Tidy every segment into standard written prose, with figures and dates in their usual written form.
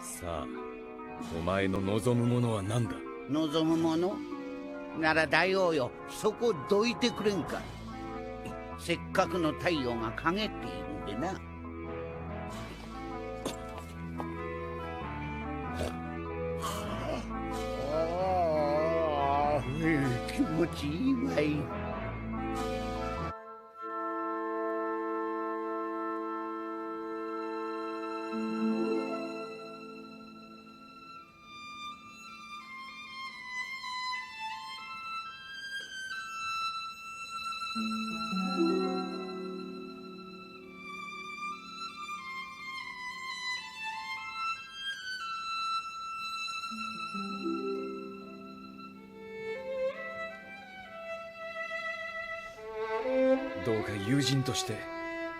さあ、お前の望むものは何だ？望むものなら大王よ、そこどいてくれんか。せっかくの太陽が陰っているんでな。気持ちいいわい。どうか友人として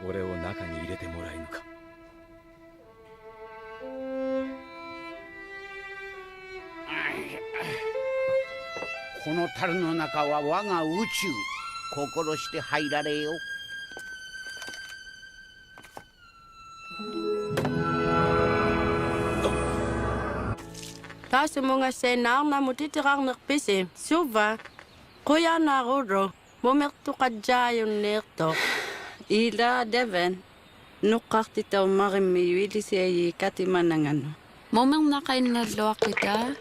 俺を中に入れてもらえぬか。この樽の中は我が宇宙。心して入られよ。Taas mga senar na mutitirang nakpisi. Suva, kuya na ruro. Mumerto ka dyan nito. Ila Devon, nukakti taw marimiwili siya katimanangan. Momang nakain na lo kita.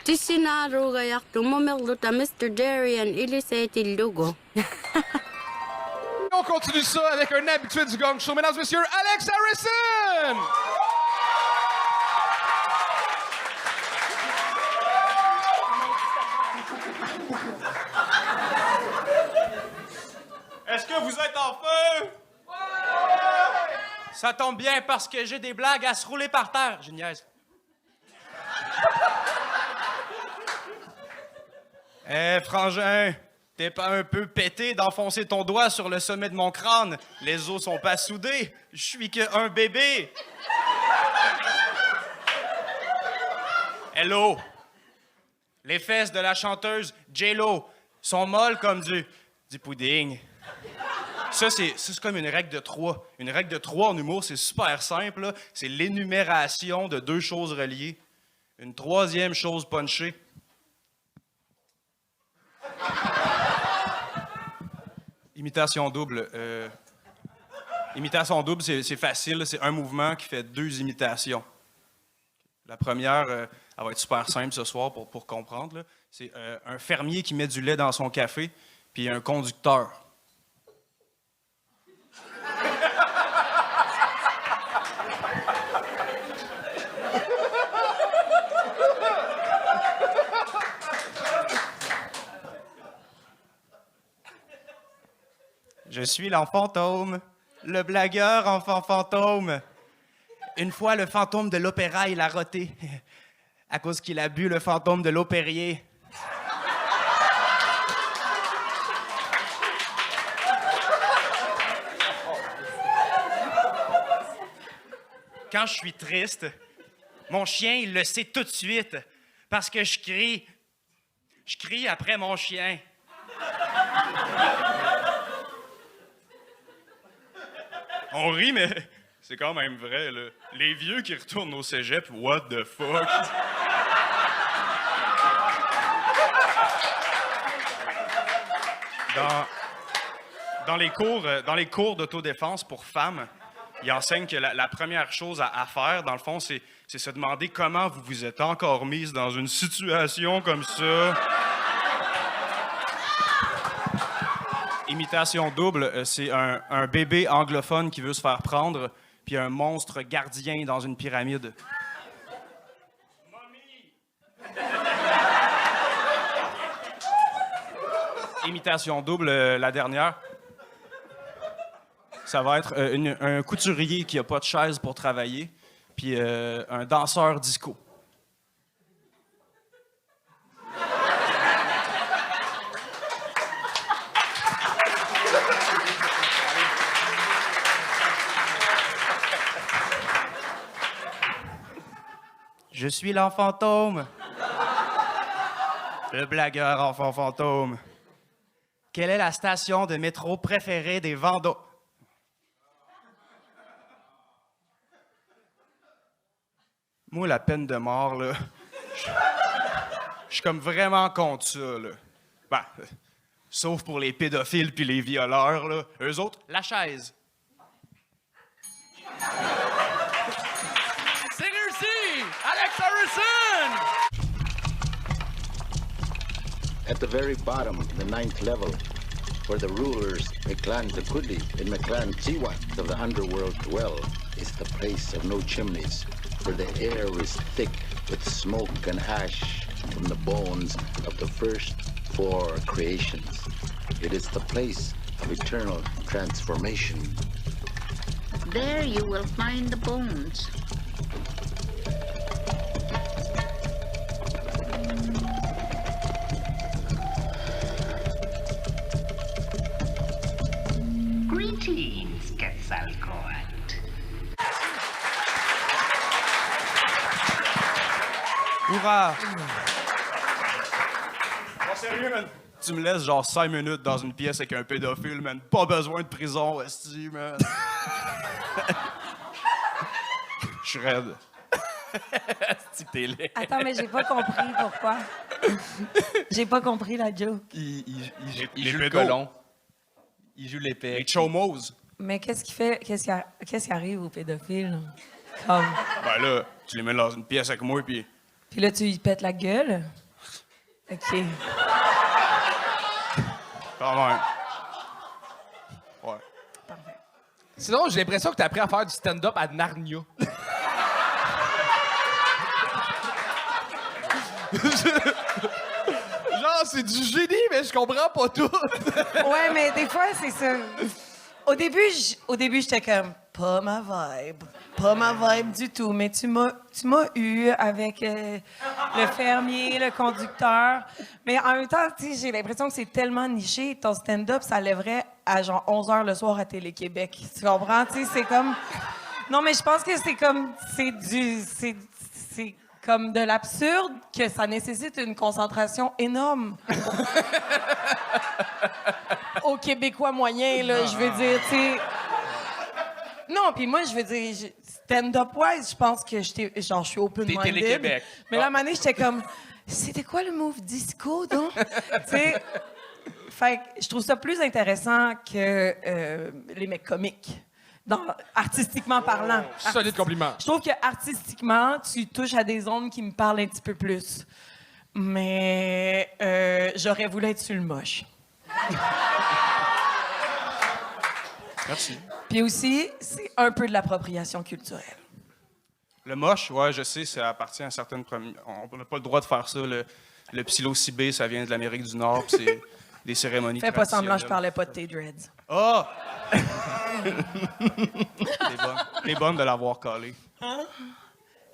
Tisinaro gayak tumomerlo ta Mr. Jerry and Elise Tilugo. On continue ça avec un habitué du gang show, mesdames et messieurs, Alex Harrison! Est-ce que vous êtes en feu? Ouais! Ça tombe bien parce que j'ai des blagues à se rouler par terre, je niaise. Frangin, t'es pas un peu pété d'enfoncer ton doigt sur le sommet de mon crâne? Les os sont pas soudés, je suis qu'un bébé. Hello. Les fesses de la chanteuse J-Lo sont molles comme du pudding. Ça, c'est comme une règle de 3. Une règle de 3 en humour, c'est super simple, là. C'est l'énumération de 2 choses reliées. Une troisième chose punchée. Imitation double. Imitation double, c'est facile. C'est un mouvement qui fait 2 imitations. La première, elle va être super simple ce soir pour comprendre, là. C'est un fermier qui met du lait dans son café, puis un conducteur. Je suis l'enfant fantôme, le blagueur enfant fantôme. Une fois, le fantôme de l'opéra, il a roté. À cause qu'il a bu le fantôme de l'opérier. Quand je suis triste, mon chien, il le sait tout de suite. Parce que je crie. Je crie après mon chien. On rit, mais c'est quand même vrai, là. Les vieux qui retournent au cégep, what the fuck? Dans les cours d'autodéfense pour femmes, ils enseignent que la première chose à faire, dans le fond, c'est se demander comment vous vous êtes encore mise dans une situation comme ça. Imitation double, c'est un bébé anglophone qui veut se faire prendre, puis un monstre gardien dans une pyramide. Imitation double, la dernière. Ça va être un couturier qui n'a pas de chaise pour travailler, puis un danseur disco. Je suis l'enfant fantôme. Le blagueur enfant fantôme. Quelle est la station de métro préférée des Vendômes? Moi, la peine de mort, là, je suis comme vraiment contre ça, là. Ben, sauf pour les pédophiles puis les violeurs, là. Eux autres, la chaise. Singer C, Alex Harrison! At the very bottom, the 9th level, where the rulers Meklan Tekudi and Meklan Tiwat of the underworld dwell, is the place of no chimneys, where the air is thick with smoke and ash from the bones of the first 4 creations. It is the place of eternal transformation. There you will find the bones. Greetings, Quetzalcoatl. Hurrah! Bon, sérieux, man? Tu me laisses genre 5 minutes dans une pièce avec un pédophile, man. Pas besoin de prison, esti, man. Je suis raide. Si t'es laid. Attends, mais j'ai pas compris pourquoi. J'ai pas compris la joke. Il Les joue le pédos. colon. Il joue l'épée. Les chomos. Mais qu'est-ce qui arrive aux pédophiles? Comme... Ben là, tu les mets dans une pièce avec moi, puis Puis là, tu lui pètes la gueule? OK. quand même. Ouais. Parfait. Sinon, j'ai l'impression que t'as appris à faire du stand-up à Narnia. Genre, c'est du génie, mais je comprends pas tout. Ouais, mais des fois, c'est ça. Au début, j'étais comme, pas ma vibe. Pas ma vibe du tout. Mais tu m'as eu avec le fermier, le conducteur. Mais en même temps, tu sais, j'ai l'impression que c'est tellement niché. Ton stand-up, ça lèverait à genre 11h le soir à Télé-Québec. Tu comprends? Tu sais, c'est comme... Non, mais je pense que c'est comme... C'est comme de l'absurde que ça nécessite une concentration énorme. Au Québécois moyen, là, je veux dire, tu sais... Non, puis moi, je veux dire, stand-up-wise, je pense que je suis open-minded. T'es Télé-Québec. Mais là, à un moment donné, j'étais comme... C'était quoi le move disco, donc? Tu sais... Fait que je trouve ça plus intéressant que les mecs comiques. Artistiquement parlant. Solide compliment. Je trouve que artistiquement, tu touches à des zones qui me parlent un petit peu plus. Mais j'aurais voulu être sur le moche. Merci. Puis aussi, c'est un peu de l'appropriation culturelle. Le moche, ouais, je sais, ça appartient à certaines... On n'a pas le droit de faire ça. Le psilocybé, ça vient de l'Amérique du Nord, puis c'est des cérémonies Fais pas semblant, je traditionnelles. parlais pas de tes dreads. Ah! T'es bonne de l'avoir collé.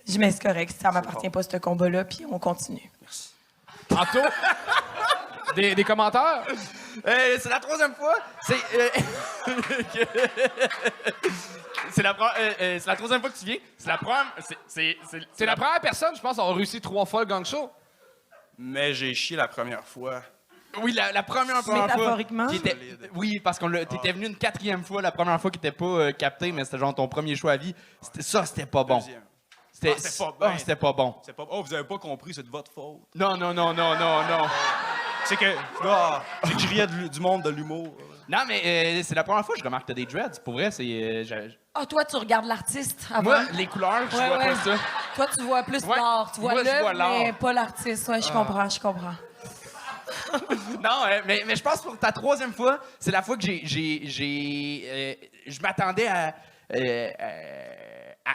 Je mets c'est correct, ça m'appartient pas, ce combat-là, puis on continue. Anto, des commentaires? C'est la troisième fois. C'est la troisième fois que tu viens. C'est la première. C'est la première personne, je pense, à avoir réussi 3 fois le gang show. Mais j'ai chié la première fois. Oui, la première fois. Métaphoriquement? Qui était- oui, parce qu'on t'étais venu une 4e fois, la première fois qui était pas capté, mais c'était genre ton premier choix à vie. C'était pas bon. Deuxième. C'était c'était pas bien. c'était pas bon. C'est pas... Oh, vous avez pas compris, c'est de votre faute. Non. C'est que... Ah, c'est que je riais du monde de l'humour. Non, mais c'est la première fois que je remarque que t'as des dreads. Pour vrai, c'est... Ah, toi, tu regardes l'artiste avant. Moi, les couleurs, je vois pas ça. Toi, tu vois plus Ouais. l'art. Tu vois Moi, je vois l'œuvre, l'art. mais pas l'artiste. Ouais, je comprends. Non, mais je pense pour ta 3e fois, c'est la fois que je m'attendais à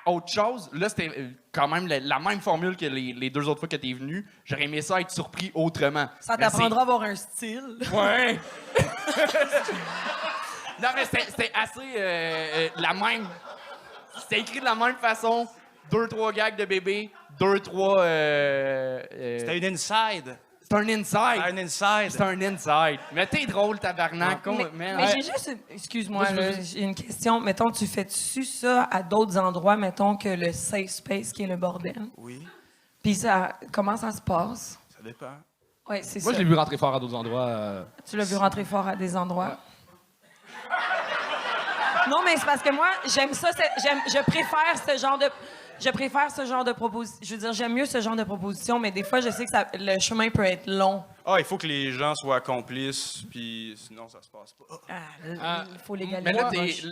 autre chose. Là, c'était quand même la même formule que les 2 autres fois que t'es venu. J'aurais aimé ça être surpris autrement. Ça Mais t'apprendra à avoir un style. Ouais. Non, mais c'était assez la même. C'était écrit de la même façon. 2-3 gags de bébé, 2-3. C'était une inside. C'est un inside. Un inside. C'est un inside. Mais t'es drôle, tabarnak. Mais j'ai juste excuse-moi, là, j'ai une question. Mettons, tu fais-tu ça à d'autres endroits, mettons, que le safe space qui est le bordel? Oui, Puis ça, comment ça se passe? ça dépend. Oui, c'est Moi, ça. je l'ai vu rentrer fort à d'autres endroits. Tu l'as vu rentrer fort à des endroits? Non, mais c'est parce que moi, j'aime ça. Je préfère ce genre de... Je préfère ce genre de proposition. Je veux dire, j'aime mieux ce genre de proposition, mais des fois, je sais que le chemin peut être long. Ah, il faut que les gens soient complices, puis sinon, ça se passe pas. Il faut légaliser. Mais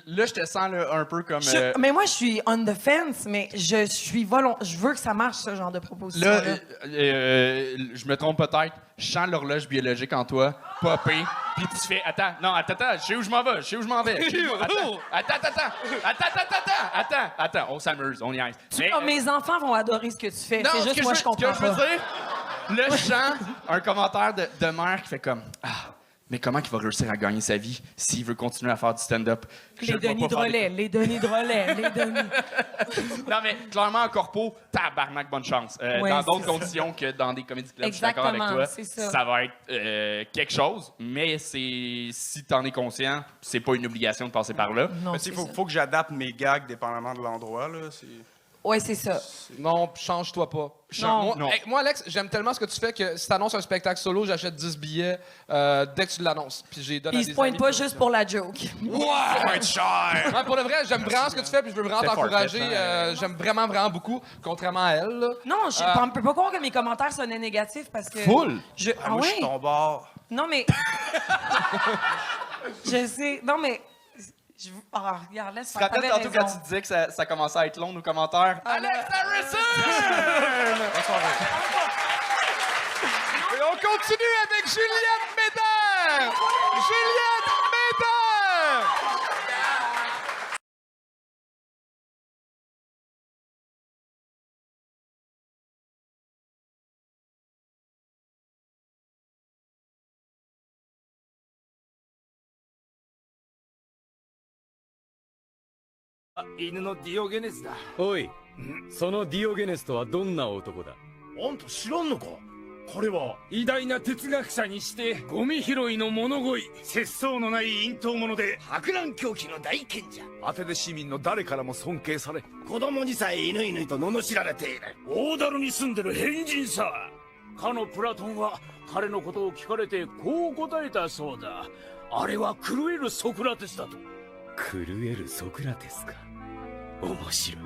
là, je te sens là, un peu comme... Mais moi, je suis on the fence, mais je suis je veux que ça marche, ce genre de proposition. Là, je me trompe peut-être. Je sens l'horloge biologique en toi, popper, puis tu fais... Attends, je sais où je m'en vais, Attends, on s'amuse, on y aille. Mes enfants vont adorer ce que tu fais. Non, C'est juste moi, je comprends Ce que je veux pas. dire, là, je sens un commentaire de mère qui fait comme... Mais comment il va réussir à gagner sa vie s'il veut continuer à faire du stand-up? Les Denis de Relais. Non, mais clairement, en corpo, tabarnak, bonne chance. Dans d'autres conditions que dans des comédie clubs, je suis d'accord avec toi. Ça va être quelque chose, mais si t'en es conscient, c'est pas une obligation de passer par là. Non, il faut que j'adapte mes gags dépendamment de l'endroit. Ouais, c'est ça. Non, change-toi pas. Moi, Alex, j'aime tellement ce que tu fais que si t'annonces un spectacle solo, j'achète 10 billets dès que tu l'annonces. Puis j'ai donné à Il se pointe pas juste pour la joke. Ouais, ça va être cher! Ouais, pour le vrai, j'aime vraiment ce que tu fais, puis je veux vraiment t'encourager. J'aime vraiment beaucoup, contrairement à elle. Là. Non, je peux pas croire que mes commentaires sonnaient négatifs parce que... Full! Moi, je suis ton bord. Non, mais... je sais... Non, mais... regarde, laisse Tu te rappelles tantôt quand tu disais que ça commençait à être long, nos commentaires? Alex Harrison! Et on continue avec Juliette Médard! Juliette Médard!犬のディオゲネスだ。おい、そのディオゲネスとはどんな男だ？あんた知らんのか？彼は偉大な哲学者にしてゴミ拾いの物乞い、節操のない隠遁者で博覧狂気の大賢者。アテネ市民の誰からも尊敬され、子供にさえ犬々と罵られている。大樽に住んでる変人さ。かのプラトンは彼のことを聞かれてこう答えたそうだ。あれは狂えるソクラテスだと。狂えるソクラテスか。面白い。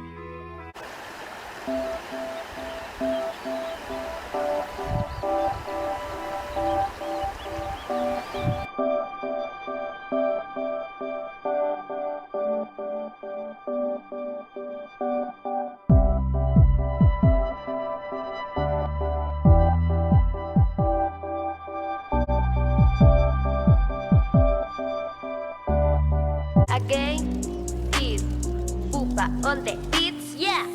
Again, is Pupa on the beats, yeah.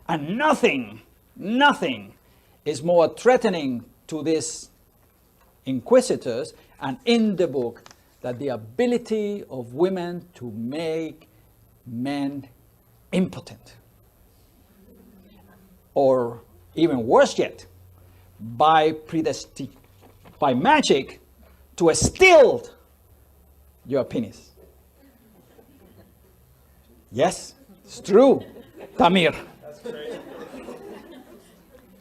And nothing is more threatening to these inquisitors and in the book than the ability of women to make men impotent. Or even worse yet, by magic to steal your penis. Yes, it's true, Tamir.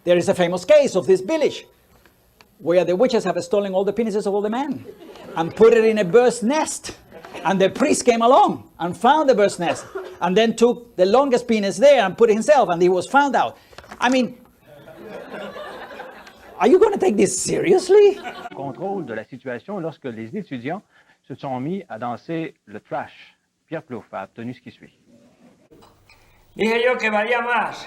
There is a famous case of this village where the witches have stolen all the penises of all the men and put it in a bird's nest. And the priest came along and found the bird's nest and then took the longest penis there and put it himself, and he was found out. I mean, are you going to take this seriously? Contrôle de la situation lorsque les étudiants se sont mis à danser le trash. Pierre Plouffe a obtenu ce qui suit. Dije yo que valía más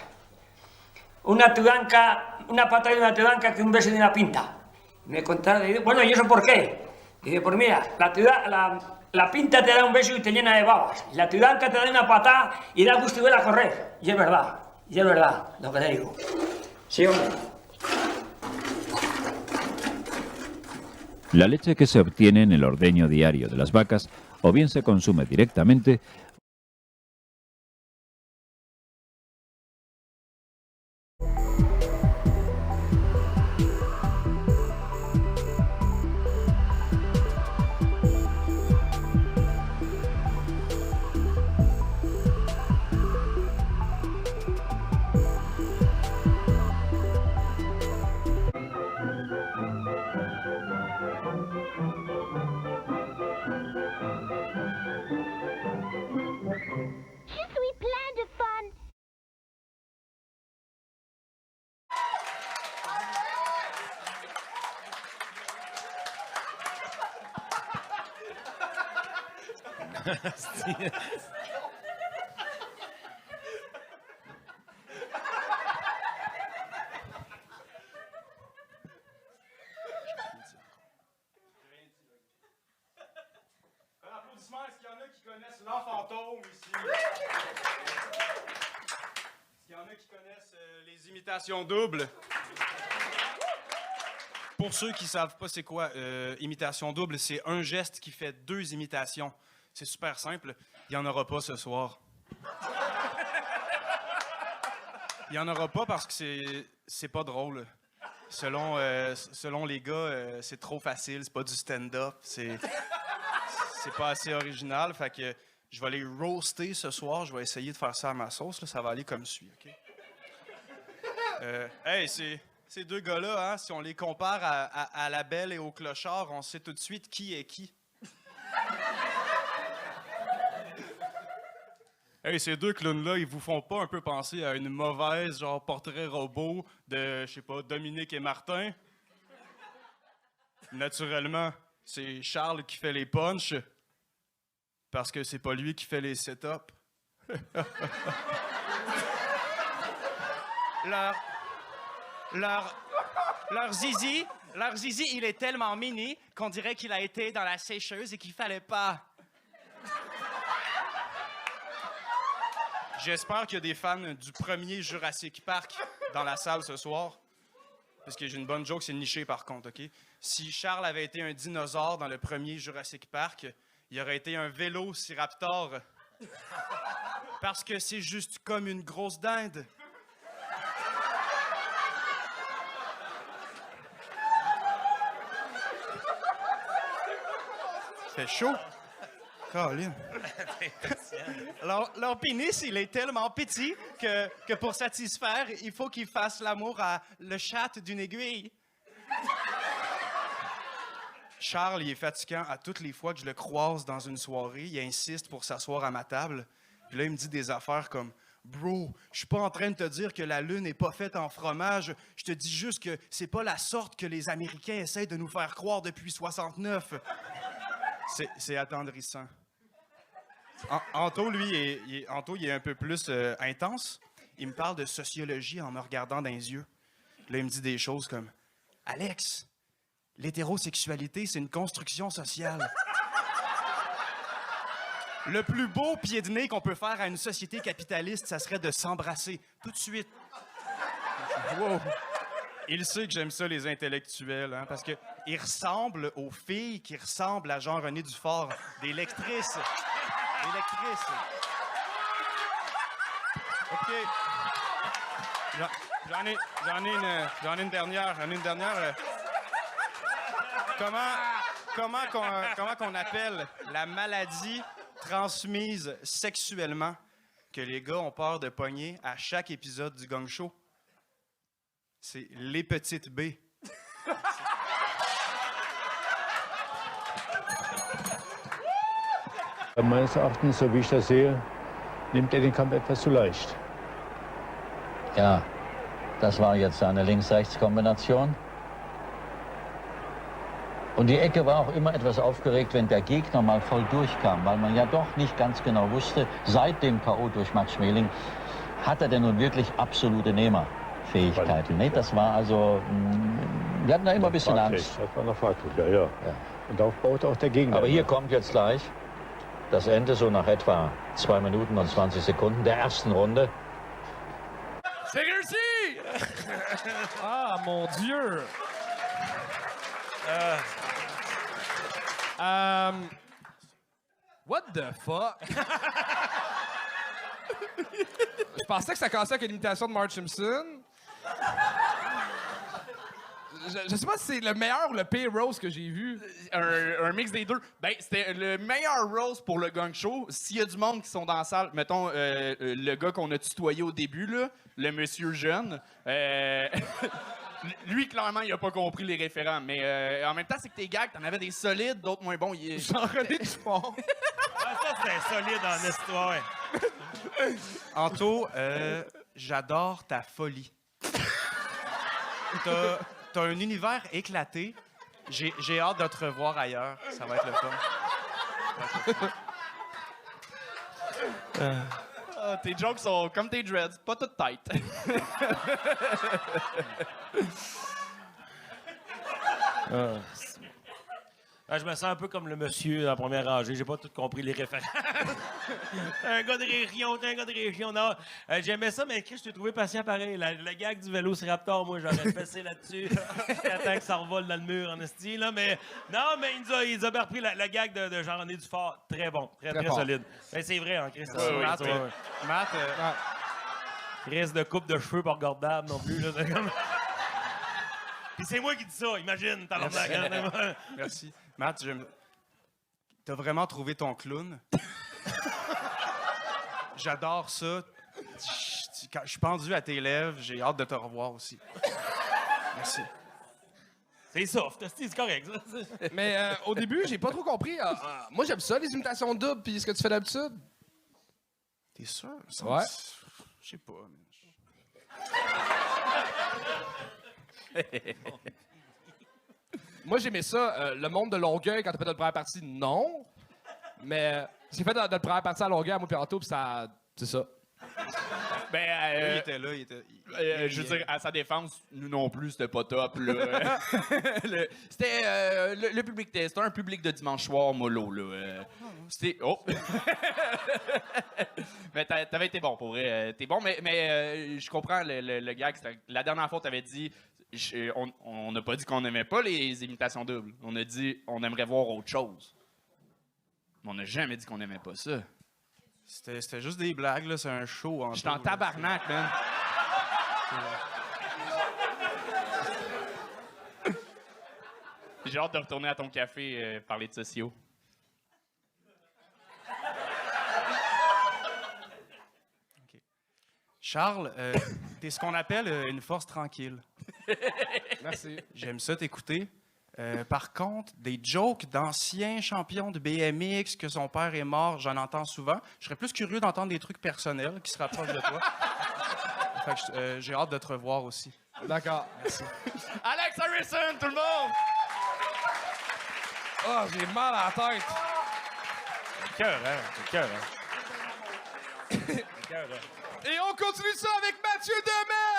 una pata de una tudanca que un beso de una pinta. Me contaron, bueno, ¿y eso por qué? Dije, pues mira, la pinta te da un beso y te llena de babas. Y la tudanca te da una patada y da gusto y ver a correr. Y es verdad lo que te digo. Sí, hombre. La leche que se obtiene en el ordeño diario de las vacas o bien se consume directamente Un applaudissement, est-ce qu'il y en a qui connaissent l'enfantôme ici? Est-ce qu'il y en a qui connaissent les imitations doubles? Pour ceux qui savent pas c'est quoi imitation double, c'est un geste qui fait 2 imitations. C'est super simple. Il y en aura pas ce soir. Il y en aura pas parce que c'est pas drôle. Selon les gars, c'est trop facile, c'est pas du stand-up, c'est pas assez original. Fait que je vais les roaster ce soir. Je vais essayer de faire ça à ma sauce. Là. Ça va aller comme suit, OK? Hey, ces 2 gars-là, hein, si on les compare à la Belle et au Clochard, on sait tout de suite qui est qui. Hey, ces 2 clowns-là, ils vous font pas un peu penser à une mauvaise, genre, portrait robot de, je sais pas, Dominique et Martin? Naturellement, c'est Charles qui fait les punchs, parce que c'est pas lui qui fait les setups. Leur zizi, il est tellement mini qu'on dirait qu'il a été dans la sécheuse et qu'il fallait pas. J'espère qu'il y a des fans du premier Jurassic Park dans la salle ce soir. Parce que j'ai une bonne joke, c'est niché par contre, OK? Si Charles avait été un dinosaure dans le premier Jurassic Park, il aurait été un vélociraptor. Parce que c'est juste comme une grosse dinde. C'est chaud. Colin. Leur pénis, il est tellement petit que pour satisfaire, il faut qu'ils fassent l'amour à le chat d'une aiguille. Charles, il est fatigant à toutes les fois que je le croise dans une soirée. Il insiste pour s'asseoir à ma table. Puis là, il me dit des affaires comme « Bro, je suis pas en train de te dire que la Lune n'est pas faite en fromage. Je te dis juste que c'est pas la sorte que les Américains essayent de nous faire croire depuis 69. » C'est attendrissant. Anto, lui, il est un peu plus intense. Il me parle de sociologie en me regardant dans les yeux. Là, il me dit des choses comme « Alex, l'hétérosexualité, c'est une construction sociale. Le plus beau pied de nez qu'on peut faire à une société capitaliste, ça serait de s'embrasser tout de suite. » Wow. Il sait que j'aime ça, les intellectuels, hein, parce qu'ils ressemblent aux filles qui ressemblent à Jean-René Dufort, des lectrices. Des lectrices. OK. J'en ai une dernière. Comment qu'on appelle la maladie transmise sexuellement que les gars ont peur de pogner à chaque épisode du Gang Show? C'est l'hépatite B. Meines Erachtens, so wie ich das sehe, nimmt den Kampf etwas zu leicht. Ja, das war jetzt eine Links-Rechts-Kombination. Und die Ecke war auch immer etwas aufgeregt, wenn der Gegner mal voll durchkam, weil man ja doch nicht ganz genau wusste, seit dem K.O. durch Max Schmeling, hat er denn nun wirklich absolute Nehmerfähigkeiten. Nee, das war also, wir hatten da immer ein bisschen Angst. Das war noch fraglich, ja. Und darauf baut auch der Gegner. Aber hier kommt jetzt gleich das Ende, so nach etwa 2 Minuten und 20 Sekunden der ersten Runde. C'est réussi! Ah, mon Dieu! What the fuck? Je pensais que ça commençait avec une imitation de Marge Simpson. Je sais pas si c'est le meilleur ou le pire roast que j'ai vu. Un mix des deux. Ben, c'était le meilleur roast pour le Gang Show. S'il y a du monde qui sont dans la salle, mettons le gars qu'on a tutoyé au début, là, le monsieur jeune, lui, clairement, il a pas compris les référents. Mais en même temps, c'est que tes gags, t'en avais des solides, d'autres moins bons. Jean-René Dufort. Ça, c'était solide en histoire. Anto, j'adore ta folie. T'as un univers éclaté. J'ai hâte de te revoir ailleurs. Ça va être le fun. Tes jokes sont comme tes dreads, pas toutes tight. Je me sens un peu comme le monsieur dans la première rangée. J'ai pas tout compris les références. Un gars de région, t'es un gars de région. Non, j'aimais ça, mais Chris, je t'ai trouvé patient pareil. Le gag du Vélociraptor, moi, j'aurais fessé là-dessus. J'attends que ça revole dans le mur, en esti, là. Mais non, mais il nous a bien repris la gag de Jean-René Dufort. Très bon, très fort. solide. Mais c'est vrai, hein, Chris. Matt, Chris de coupe de cheveux pas regardable non plus. Là, puis c'est moi qui dis ça, imagine, tabarnak. Merci. Matt, t'as vraiment trouvé ton clown. J'adore ça. Je suis pendu à tes lèvres. J'ai hâte de te revoir aussi. Merci. C'est soft, c'est correct. Ça. Mais au début, j'ai pas trop compris. Moi, j'aime ça, les imitations doubles, puis ce que tu fais d'habitude. T'es sûr? Ouais. Je sais pas. Moi, j'aimais ça. Le monde de Longueuil, quand t'as fait notre première partie, non. Mais j'ai fait notre première partie à Longueuil, à moi, puis Anto, puis ça... C'est ça. Ben, il était là, je veux dire, à sa défense, nous non plus, c'était pas top, là. C'était... le public, c'était un public de dimanche soir mollo, là. C'était... Oh! Mais t'avais été bon, pour vrai. T'es bon, mais je comprends le gag. La dernière fois, t'avais dit... On n'a pas dit qu'on n'aimait pas les imitations doubles. On a dit on aimerait voir autre chose. Mais on n'a jamais dit qu'on n'aimait pas ça. C'était juste des blagues, là. C'est un show. J'étais en tabarnak, man. J'ai hâte de retourner à ton café parler de sociaux. Charles, t'es ce qu'on appelle une force tranquille. Merci. J'aime ça t'écouter. Par contre, des jokes d'anciens champions de BMX, que son père est mort, j'en entends souvent. Je serais plus curieux d'entendre des trucs personnels qui se rapprochent de toi. Fait que j'ai hâte de te revoir aussi. D'accord. Merci. Alex Harrison, tout le monde! Oh, j'ai mal à la tête. Cœur, hein? Et on continue ça avec Mathieu Demey!